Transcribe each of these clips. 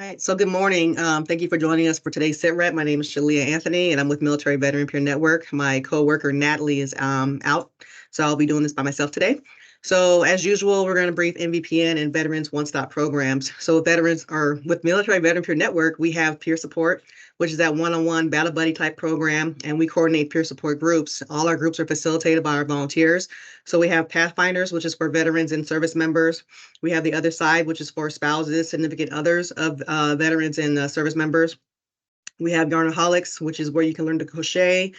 All right, so good morning. Thank you for joining us for today's SITREP. My name is Shelia Anthony, and I'm with Military Veteran Peer Network. My co-worker Natalie is out, so I'll be doing this by myself today. So as usual, we're going to brief MVPN and Veterans One-Stop programs. So with Military Veteran Peer Network, we have peer support, which is that one-on-one battle buddy type program, and we coordinate peer support groups. All our groups are facilitated by our volunteers. So we have Pathfinders, which is for veterans and service members. We have the other side, which is for spouses, significant others of veterans and service members. We have Yarnaholics, which is where you can learn to crochet.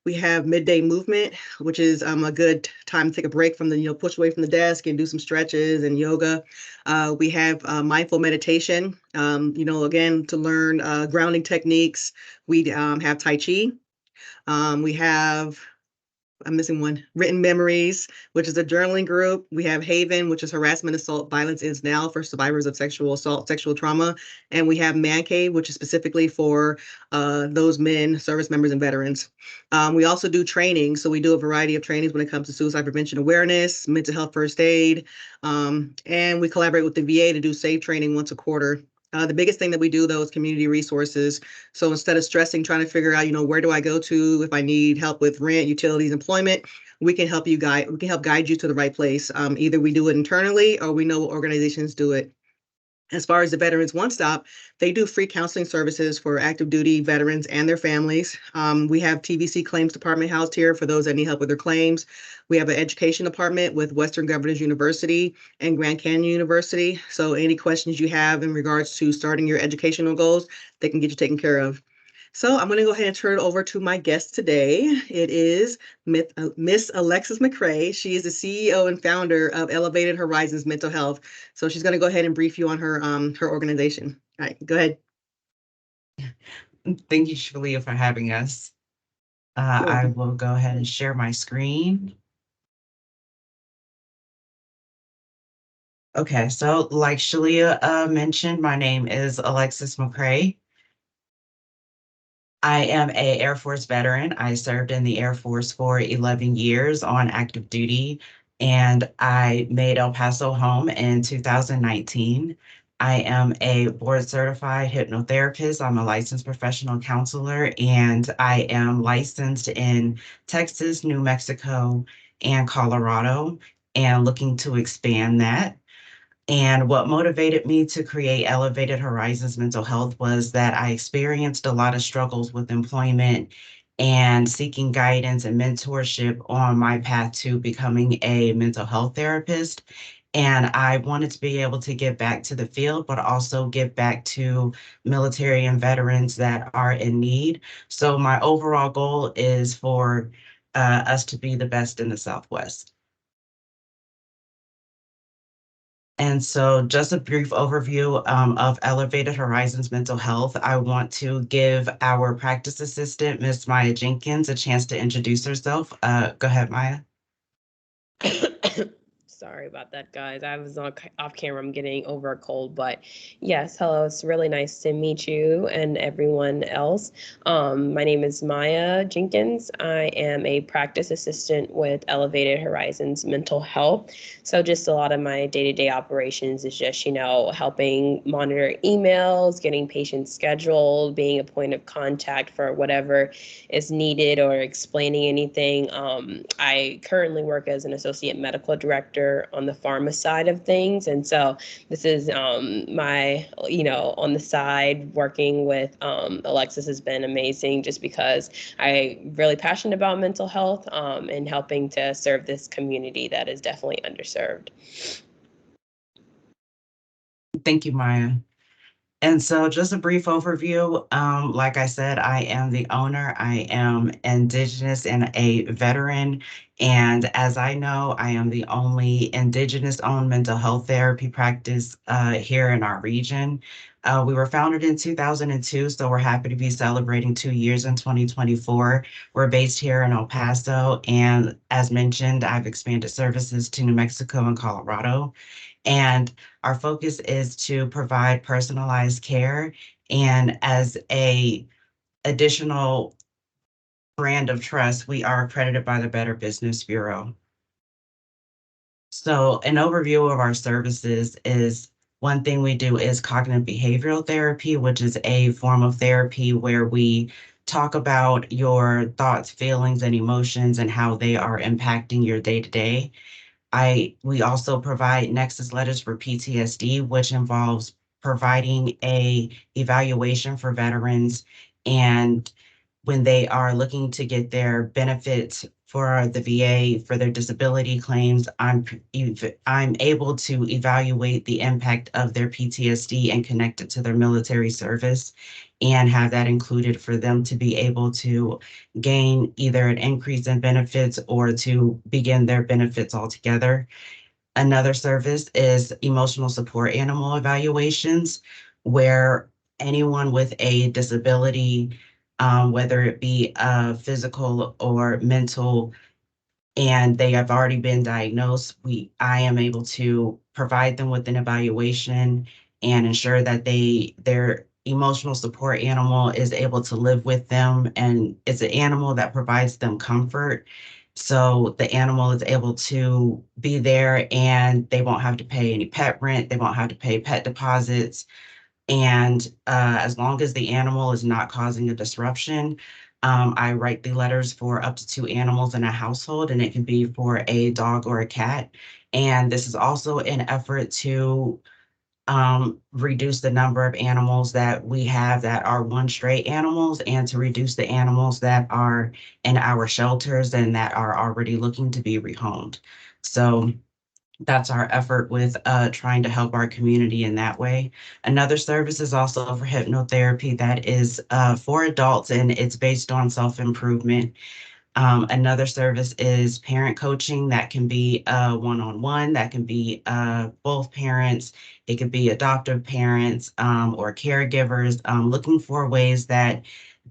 We have Midday Movement, which is a good time to take a break from the, push away from the desk and do some stretches and yoga. We have mindful meditation, again, to learn grounding techniques. We have Tai Chi. We have I'm missing one. Written Memories, which is a journaling group. We have Haven, which is harassment, assault, violence ends now for survivors of sexual assault, sexual trauma. And we have Man Cave, which is specifically for those men, service members, and veterans. We also do training. So we do a variety of trainings when it comes to suicide prevention awareness, mental health first aid, and we collaborate with the VA to do SAFE training once a quarter. The biggest thing that we do, though, is community resources. So instead of stressing, trying to figure out, where do I go to if I need help with rent, utilities, employment, we can help guide you to the right place. Either we do it internally or we know organizations do it. As far as the Veterans One Stop, they do free counseling services for active duty veterans and their families. We have TVC Claims Department housed here for those that need help with their claims. We have an education department with Western Governors University and Grand Canyon University. So any questions you have in regards to starting your educational goals, they can get you taken care of. So I'm going to go ahead and turn it over to my guest today. It is Miss Alexis McCray. She is the CEO and founder of Elevated Horizons Mental Health. So she's going to go ahead and brief you on her organization. All right, go ahead. Thank you, Shelia, for having us. I will go ahead and share my screen. Okay, so like Shelia mentioned, my name is Alexis McCray. I am an Air Force veteran. I served in the Air Force for 11 years on active duty, and I made El Paso home in 2019. I am a board certified hypnotherapist. I'm a licensed professional counselor, and I am licensed in Texas, New Mexico, and Colorado, and looking to expand that. And what motivated me to create Elevated Horizons Mental Health was that I experienced a lot of struggles with employment and seeking guidance and mentorship on my path to becoming a mental health therapist. And I wanted to be able to get back to the field, but also get back to military and veterans that are in need. So my overall goal is for us to be the best in the Southwest. And so just a brief overview of Elevated Horizons Mental Health. I want to give our practice assistant, Ms. Maya Jenkins, a chance to introduce herself. Go ahead, Maya. Sorry about that, guys. I was off camera. I'm getting over a cold, but yes, hello. It's really nice to meet you and everyone else. My name is Maya Jenkins. I am a practice assistant with Elevated Horizons Mental Health. So just a lot of my day-to-day operations is just, helping monitor emails, getting patients scheduled, being a point of contact for whatever is needed or explaining anything. I currently work as an associate medical director on the pharma side of things. And so this is my, on the side working with Alexis has been amazing just because I'm really passionate about mental health and helping to serve this community that is definitely underserved. Thank you, Maya. And so just a brief overview. Like I said, I am the owner. I am Indigenous and a veteran. And as I know, I am the only Indigenous-owned mental health therapy practice here in our region. We were founded in 2002, so we're happy to be celebrating 2 years in 2024. We're based here in El Paso. And as mentioned, I've expanded services to New Mexico and Colorado. And our focus is to provide personalized care. And as a additional brand of trust, we are accredited by the Better Business Bureau. So an overview of our services is One thing we do is cognitive behavioral therapy, which is a form of therapy where we talk about your thoughts, feelings, and emotions and how they are impacting your day-to-day. We also provide Nexus letters for PTSD, which involves providing a evaluation for veterans, and when they are looking to get their benefits for the VA for their disability claims, I'm able to evaluate the impact of their PTSD and connect it to their military service and have that included for them to be able to gain either an increase in benefits or to begin their benefits altogether. Another service is emotional support animal evaluations, where anyone with a disability, whether it be physical or mental, and they have already been diagnosed, I am able to provide them with an evaluation and ensure that their emotional support animal is able to live with them, and it's an animal that provides them comfort. So the animal is able to be there and they won't have to pay any pet rent, they won't have to pay pet deposits. And as long as the animal is not causing a disruption, I write the letters for up to 2 animals in a household, and it can be for a dog or a cat. And this is also an effort to reduce the number of animals that we have that are one stray animals, and to reduce the animals that are in our shelters and that are already looking to be rehomed. So that's our effort with trying to help our community in that way. Another service is also for hypnotherapy that is for adults, and it's based on self-improvement. Another service is parent coaching that can be one-on-one, that can be both parents, it could be adoptive parents or caregivers looking for ways that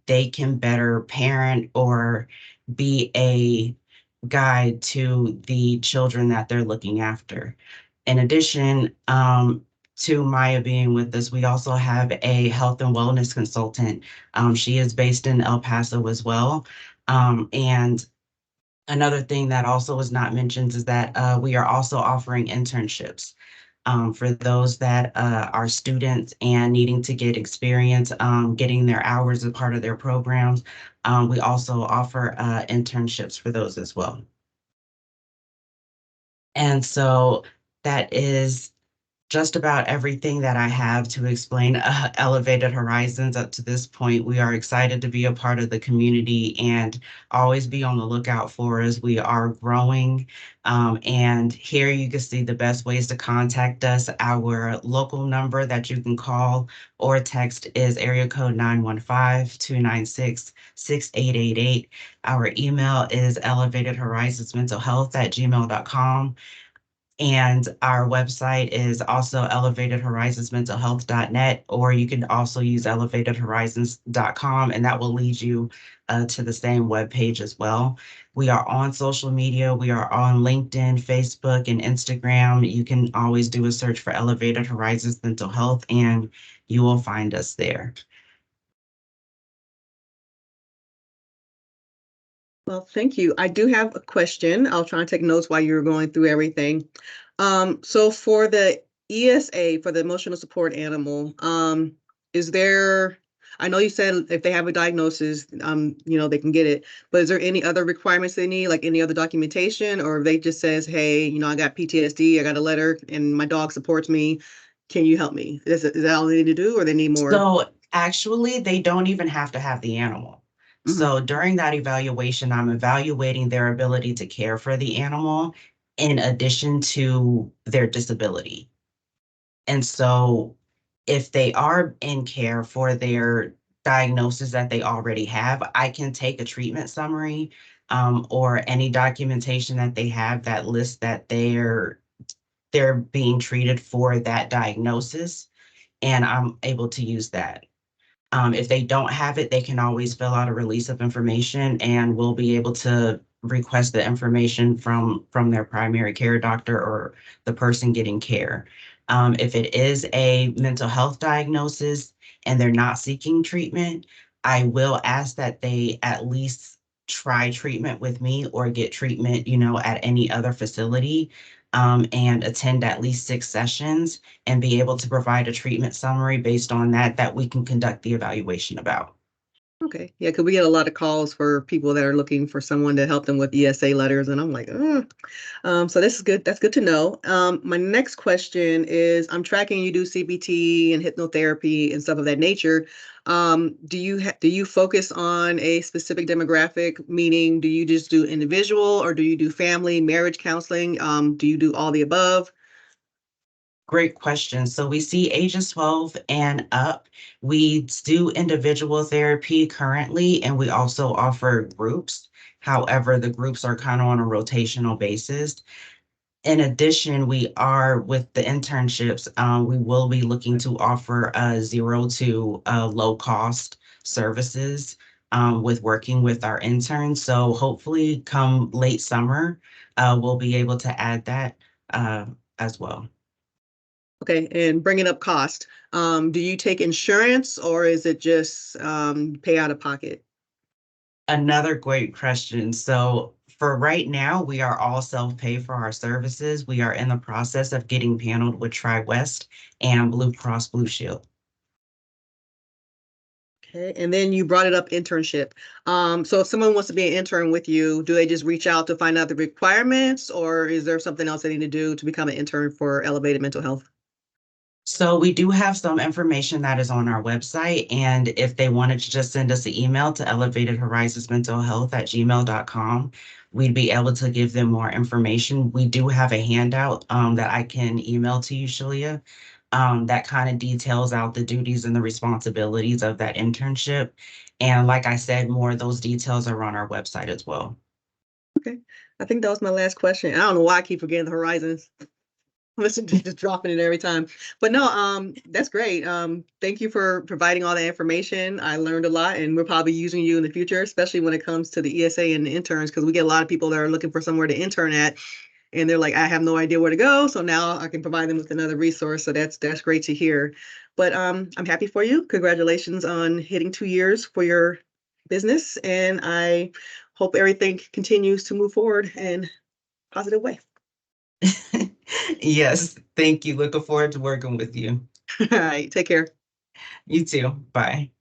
they can better parent or be a guide to the children that they're looking after. In addition to Maya being with us, we also have a health and wellness consultant. She is based in El Paso as well. And another thing that also was not mentioned is that we are also offering internships for those that are students and needing to get experience, getting their hours as part of their programs. We also offer internships for those as well. And so that is just about everything that I have to explain Elevated Horizons up to this point. We are excited to be a part of the community, and always be on the lookout for us. We are growing, and here you can see the best ways to contact us. Our local number that you can call or text is area code 915-296-6888. Our email is elevatedhorizonsmentalhealth@gmail.com. And our website is also elevatedhorizonsmentalhealth.net, or you can also use elevatedhorizons.com, and that will lead you to the same webpage as well. We are on social media. We are on LinkedIn, Facebook, and Instagram. You can always do a search for Elevated Horizons Mental Health, and you will find us there. Well, thank you. I do have a question. I'll try and take notes while you're going through everything. So for the ESA, for the emotional support animal, is there, I know you said if they have a diagnosis, they can get it, but is there any other requirements they need, like any other documentation, or if they just says, hey, I got PTSD, I got a letter and my dog supports me, can you help me? Is that all they need to do, or they need more? So actually, they don't even have to have the animal. So during that evaluation, I'm evaluating their ability to care for the animal in addition to their disability. And so if they are in care for their diagnosis that they already have, I can take a treatment summary or any documentation that they have that lists that they're being treated for that diagnosis, and I'm able to use that. If they don't have it, they can always fill out a release of information, and we'll be able to request the information from their primary care doctor or the person getting care. If it is a mental health diagnosis and they're not seeking treatment, I will ask that they at least try treatment with me or get treatment, at any other facility. and attend at least 6 sessions and be able to provide a treatment summary based on that we can conduct the evaluation about. Okay. Yeah, because we get a lot of calls for people that are looking for someone to help them with ESA letters, and I'm like, so this is good. That's good to know. My next question is, I'm tracking you do CBT and hypnotherapy and stuff of that nature. Do you focus on a specific demographic? Meaning, do you just do individual, or do you do family, marriage counseling? Do you do all the above? Great question. So we see ages 12 and up. We do individual therapy currently, and we also offer groups. However, the groups are kind of on a rotational basis. In addition, we are with the internships, we will be looking to offer 0 to low cost services with working with our interns. So hopefully come late summer, we'll be able to add that as well. Okay, and bringing up cost, do you take insurance, or is it just pay out of pocket? Another great question. So for right now, we are all self-pay for our services. We are in the process of getting paneled with TriWest and Blue Cross Blue Shield. Okay, and then you brought it up internship. So if someone wants to be an intern with you, do they just reach out to find out the requirements, or is there something else they need to do to become an intern for Elevated Mental Health? So we do have some information that is on our website, and if they wanted to just send us an email to elevatedhorizonsmentalhealth@gmail.com, we'd be able to give them more information. We do have a handout that I can email to you, Shelia, that kind of details out the duties and the responsibilities of that internship. And like I said, more of those details are on our website as well. Okay, I think that was my last question. I don't know why I keep forgetting the horizons. Listen, just dropping it every time. But no, that's great. Thank you for providing all the information. I learned a lot, and we're probably using you in the future, especially when it comes to the ESA and the interns, because we get a lot of people that are looking for somewhere to intern at, and they're like, I have no idea where to go. So now I can provide them with another resource. So that's great to hear. But I'm happy for you. Congratulations on hitting 2 years for your business, and I hope everything continues to move forward in a positive way. Yes, thank you. Looking forward to working with you. All right, take care. You too. Bye.